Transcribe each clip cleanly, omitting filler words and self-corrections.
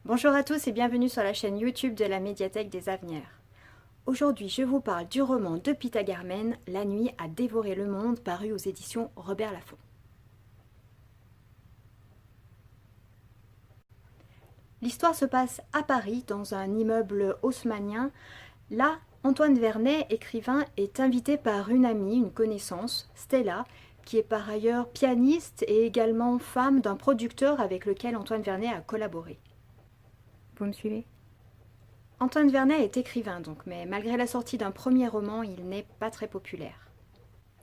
Bonjour à tous et bienvenue sur la chaîne YouTube de la médiathèque des Avenirs. Aujourd'hui, je vous parle du roman de Pita Garmen, La nuit a dévoré le monde, paru aux éditions Robert Laffont. L'histoire se passe à Paris, dans un immeuble haussmannien. Là, Antoine Vernet, écrivain, est invité par une amie, une connaissance, Stella, qui est par ailleurs pianiste et également femme d'un producteur avec lequel Antoine Vernet a collaboré. Vous me suivez ? Antoine Vernet est écrivain donc, mais malgré la sortie d'un premier roman, il n'est pas très populaire.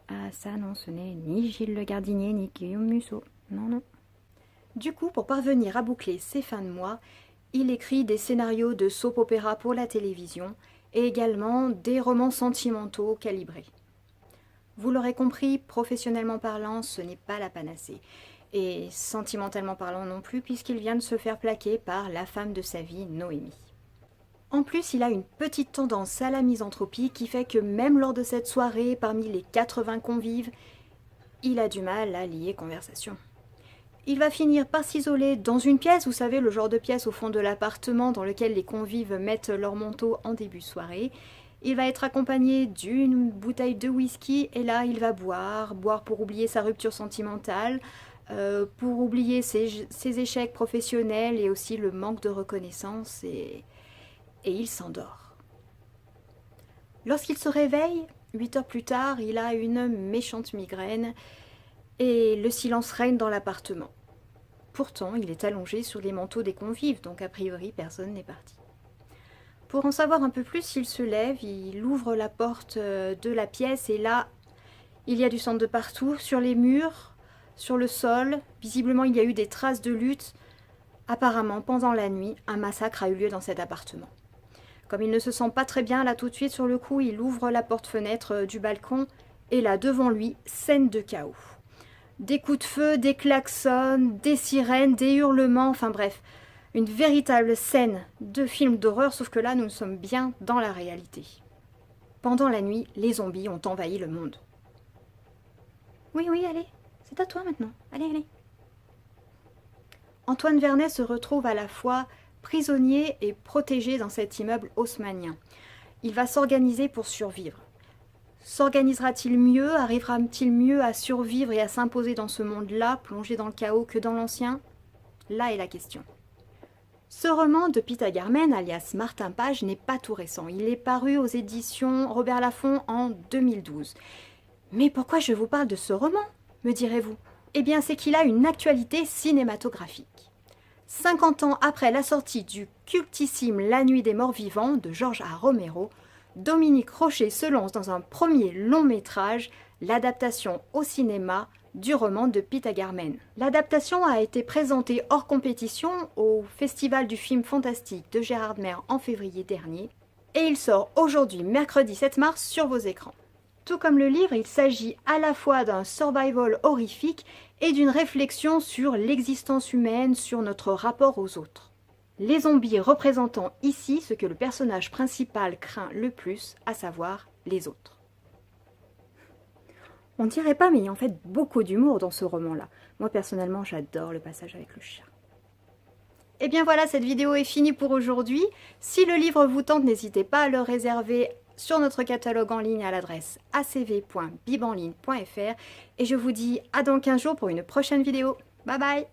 Ah ça non, ce n'est ni Gilles Le Gardinier ni Guillaume Musso, non. Du coup, pour parvenir à boucler ses fins de mois, il écrit des scénarios de soap-opéra pour la télévision et également des romans sentimentaux calibrés. Vous l'aurez compris, professionnellement parlant, ce n'est pas la panacée. Et sentimentalement parlant non plus, puisqu'il vient de se faire plaquer par la femme de sa vie, Noémie. En plus, il a une petite tendance à la misanthropie qui fait que même lors de cette soirée, parmi les 80 convives, il a du mal à lier conversation. Il va finir par s'isoler dans une pièce, vous savez, le genre de pièce au fond de l'appartement dans lequel les convives mettent leur manteau en début de soirée. Il va être accompagné d'une bouteille de whisky et là, il va boire pour oublier sa rupture sentimentale, pour oublier ses échecs professionnels et aussi le manque de reconnaissance et il s'endort. Lorsqu'il se réveille, 8 heures plus tard, il a une méchante migraine et le silence règne dans l'appartement. Pourtant, il est allongé sur les manteaux des convives, donc a priori personne n'est parti. Pour en savoir un peu plus, il se lève, il ouvre la porte de la pièce et là, il y a du sang de partout, sur les murs, sur le sol. Visiblement, il y a eu des traces de lutte. Apparemment, pendant la nuit, un massacre a eu lieu dans cet appartement. Comme il ne se sent pas très bien là tout de suite sur le coup, il ouvre la porte-fenêtre du balcon et là, devant lui, scène de chaos. Des coups de feu, des klaxons, des sirènes, des hurlements, enfin bref, une véritable scène de film d'horreur, sauf que là, nous sommes bien dans la réalité. Pendant la nuit, les zombies ont envahi le monde. Oui, allez, c'est à toi maintenant, allez. Antoine Vernet se retrouve à la fois prisonnier et protégé dans cet immeuble haussmannien. Il va s'organiser pour survivre. S'organisera-t-il mieux? Arrivera-t-il mieux à survivre et à s'imposer dans ce monde-là, plongé dans le chaos, que dans l'ancien? Là est la question. Ce roman de Pita Garmen, alias Martin Page, n'est pas tout récent. Il est paru aux éditions Robert Laffont en 2012. Mais pourquoi je vous parle de ce roman, me direz-vous? Eh bien, c'est qu'il a une actualité cinématographique. 50 ans après la sortie du cultissime La nuit des morts vivants de George A. Romero, Dominique Rocher se lance dans un premier long métrage, l'adaptation au cinéma du roman de Pita Garmen. L'adaptation a été présentée hors compétition au Festival du film fantastique de Gérardmer en février dernier et il sort aujourd'hui, mercredi 7 mars, sur vos écrans. Tout comme le livre, il s'agit à la fois d'un survival horrifique et d'une réflexion sur l'existence humaine, sur notre rapport aux autres. Les zombies représentant ici ce que le personnage principal craint le plus, à savoir les autres. On ne dirait pas, mais il y a en fait beaucoup d'humour dans ce roman-là. Moi personnellement, j'adore le passage avec le chat. Et bien voilà, cette vidéo est finie pour aujourd'hui. Si le livre vous tente, n'hésitez pas à le réserver sur notre catalogue en ligne à l'adresse acv.bibenligne.fr et je vous dis à dans 15 jours pour une prochaine vidéo. Bye bye!